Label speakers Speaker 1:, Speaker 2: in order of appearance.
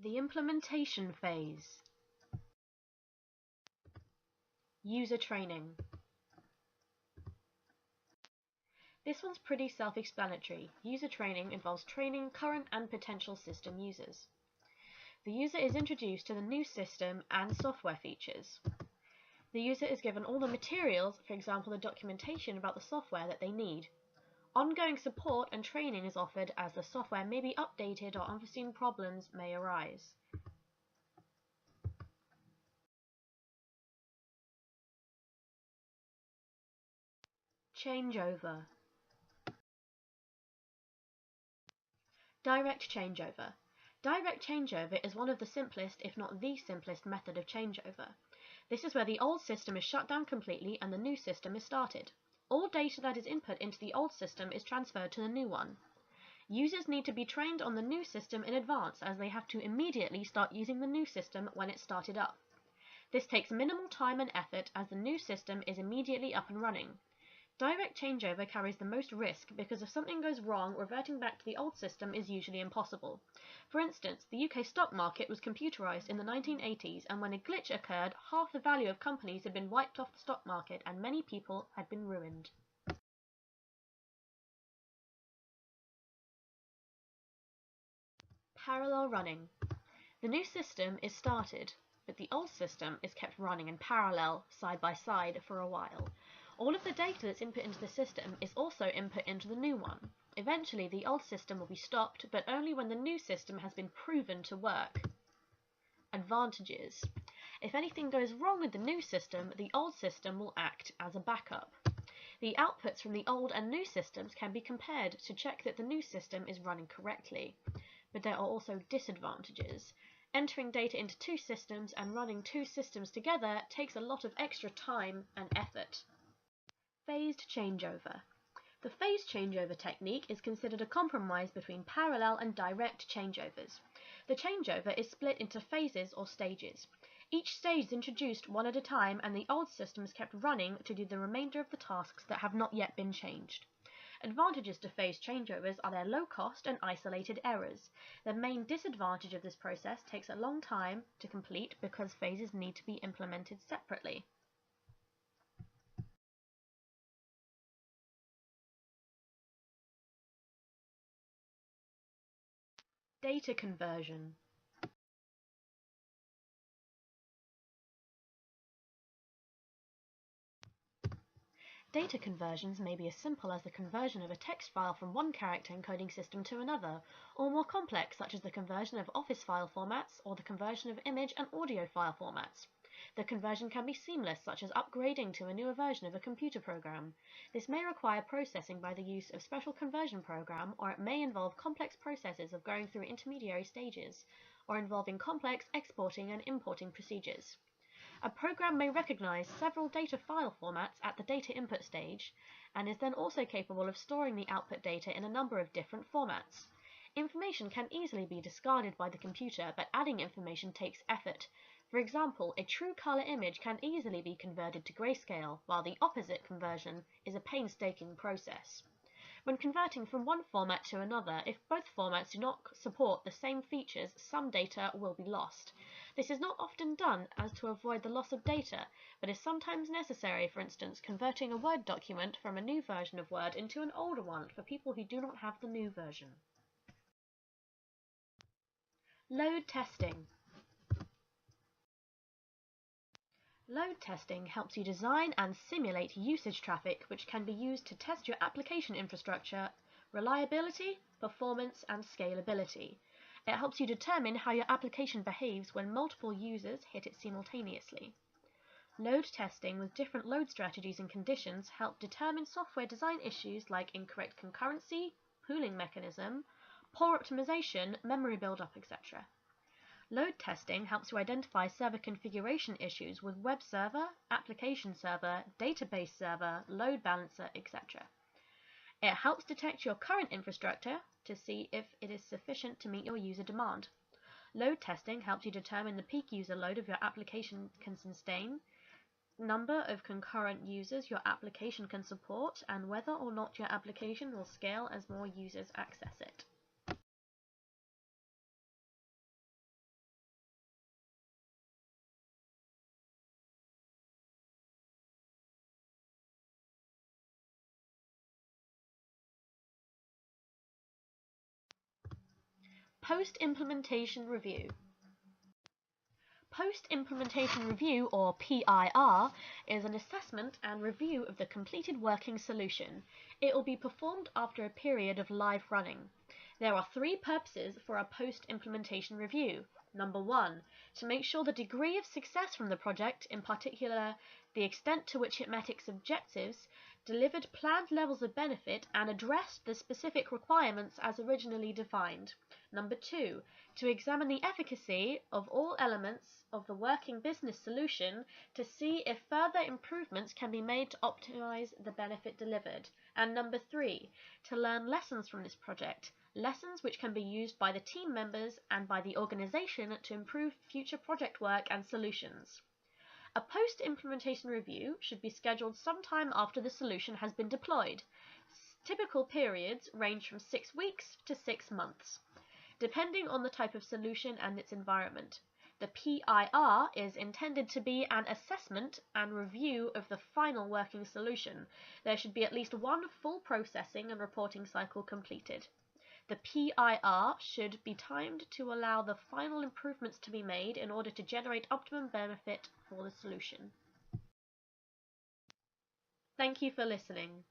Speaker 1: The implementation phase. User training. This one's pretty self-explanatory. User training involves training current and potential system users. The user is introduced to the new system and software features. The user is given all the materials, for example the documentation about the software that they need. Ongoing support and training is offered as the software may be updated or unforeseen problems may arise. Changeover. Direct changeover. Direct changeover is one of the simplest, if not the simplest, method of changeover. This is where the old system is shut down completely and the new system is started. All data that is input into the old system is transferred to the new one. Users need to be trained on the new system in advance as they have to immediately start using the new system when it's started up. This takes minimal time and effort as the new system is immediately up and running. Direct changeover carries the most risk because if something goes wrong, reverting back to the old system is usually impossible. For instance, the UK stock market was computerized in the 1980s, and when a glitch occurred, half the value of companies had been wiped off the stock market and many people had been ruined. Parallel running. The new system is started, but the old system is kept running in parallel, side by side, for a while. All of the data that's input into the system is also input into the new one. Eventually, the old system will be stopped, but only when the new system has been proven to work. Advantages. If anything goes wrong with the new system, the old system will act as a backup. The outputs from the old and new systems can be compared to check that the new system is running correctly. But there are also disadvantages. Entering data into two systems and running two systems together takes a lot of extra time and effort. Phased changeover. The phased changeover technique is considered a compromise between parallel and direct changeovers. The changeover is split into phases or stages. Each stage is introduced one at a time and the old system is kept running to do the remainder of the tasks that have not yet been changed. Advantages to phased changeovers are their low cost and isolated errors. The main disadvantage of this process takes a long time to complete because phases need to be implemented separately. Data conversion. Data conversions may be as simple as the conversion of a text file from one character encoding system to another, or more complex such as the conversion of Office file formats or the conversion of image and audio file formats. The conversion can be seamless, such as upgrading to a newer version of a computer program. This may require processing by the use of special conversion program, or it may involve complex processes of going through intermediary stages, or involving complex exporting and importing procedures. A program may recognize several data file formats at the data input stage, and is then also capable of storing the output data in a number of different formats. Information can easily be discarded by the computer, but adding information takes effort. For example, a true color image can easily be converted to grayscale, while the opposite conversion is a painstaking process. When converting from one format to another, if both formats do not support the same features, some data will be lost. This is not often done as to avoid the loss of data, but is sometimes necessary, for instance, converting a Word document from a new version of Word into an older one for people who do not have the new version. Load testing. Load testing helps you design and simulate usage traffic which can be used to test your application infrastructure, reliability, performance, and scalability. It helps you determine how your application behaves when multiple users hit it simultaneously. Load testing with different load strategies and conditions help determine software design issues like incorrect concurrency, pooling mechanism, poor optimization, memory buildup, etc. Load testing helps you identify server configuration issues with web server, application server, database server, load balancer, etc. It helps detect your current infrastructure to see if it is sufficient to meet your user demand. Load testing helps you determine the peak user load of your application can sustain, number of concurrent users your application can support, and whether or not your application will scale as more users access it. Post-implementation review. Post-implementation review, or PIR, is an assessment and review of the completed working solution. It will be performed after a period of live running. There are three purposes for a post-implementation review. Number 1, to make sure the degree of success from the project, in particular the extent to which it met its objectives, delivered planned levels of benefit, and addressed the specific requirements as originally defined. Number 2, to examine the efficacy of all elements of the working business solution to see if further improvements can be made to optimize the benefit delivered. And number 3, to learn lessons from this project, lessons which can be used by the team members and by the organization to improve future project work and solutions. A post-implementation review should be scheduled sometime after the solution has been deployed. Typical periods range from 6 weeks to 6 months, depending on the type of solution and its environment. The PIR is intended to be an assessment and review of the final working solution. There should be at least one full processing and reporting cycle completed. The PIR should be timed to allow the final improvements to be made in order to generate optimum benefit for the solution. Thank you for listening.